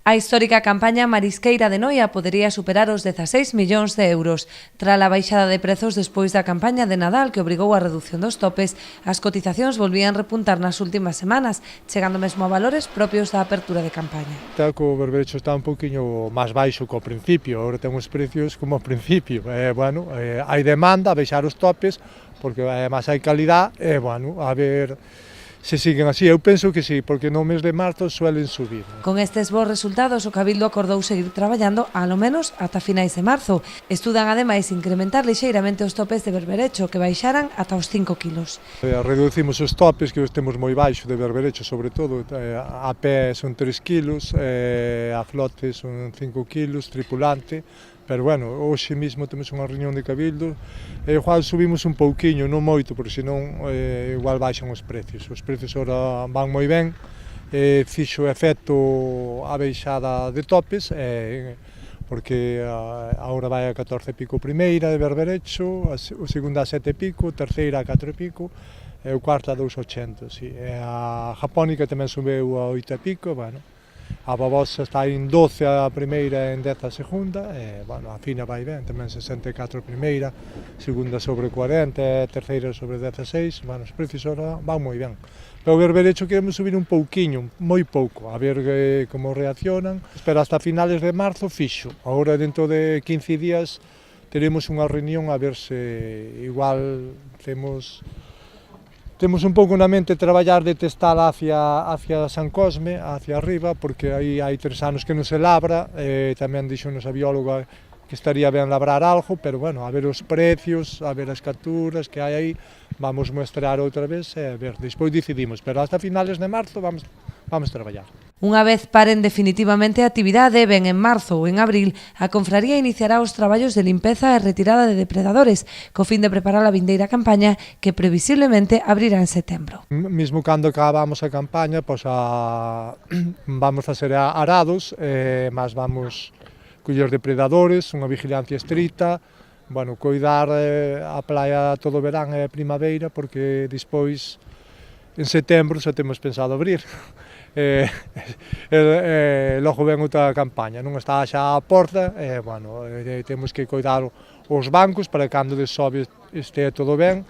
A histórica campaña marisqueira de Noia podería superar os 16 millóns de euros. Tras a baixada de prezos despois da campaña de Nadal que obrigou á reducción dos topes, as cotizacións volvían repuntar nas últimas semanas, chegando mesmo a valores propios da apertura de campaña. O berberecho está un poquinho máis baixo que ao principio, agora ten os precios como ao principio. Hai demanda a baixar os topes, porque máis hai calidad, a ver se siguen así. Eu penso que sí, porque no mes de marzo suelen subir. Con estes bons resultados, o Cabildo acordou seguir traballando alo menos ata finais de marzo. Estudan ademais incrementar lixeiramente os topes de berberecho, que baixaran ata os 5 kilos. Reducimos os topes, que os temos moi baixo de berberecho, sobre todo. A pé son 3 kilos, a flote son 5 kilos, tripulante. Pero hoxe mesmo temos unha reunión de Cabildo e igual subimos un pouquiño, non moito, porque senón igual baixan os precios. Os precios agora van moi ben, fixo efecto a baixada de topes, porque agora vai a 14 e pico primeira de berberecho, o segundo a 7 e pico, terceira a 4 e pico, e o cuarto a 2,80. Sí. A japónica tamén subeu a 8 e pico, a babosa está en 12 a primeira e en 10 a segunda, a fina vai ben, tamén 64 a primeira, segunda sobre 40, terceira sobre 16, os precios agora van moi ben. Pero o berberecho queremos subir un pouquiño, moi pouco, a ver como reaccionan, pero hasta finales de marzo fixo. Agora dentro de 15 días teremos unha reunión a ver se igual Temos un pouco na mente traballar de testar hacia San Cosme, hacia arriba, porque aí hai 3 anos que non se labra, tamén dixonos a bióloga que estaría ben labrar algo, pero a ver os precios, a ver as capturas que hai aí, vamos mostrar outra vez e a ver, despois decidimos, pero hasta finales de marzo vamos traballar. Unha vez paren definitivamente a actividade, ben en marzo ou en abril, a confraría iniciará os traballos de limpeza e retirada de depredadores, co fin de preparar a vindeira campaña que previsiblemente abrirá en setembro. Mesmo cando acabamos a campaña, vamos facer arados, mas vamos coller depredadores, unha vigilancia estrita, coidar a praia todo o verán e a primavera, porque despois en setembro xa temos pensado abrir. Logo ven outra campaña, non está xa á porta, temos que coidar os bancos para cando de sobe este todo ben.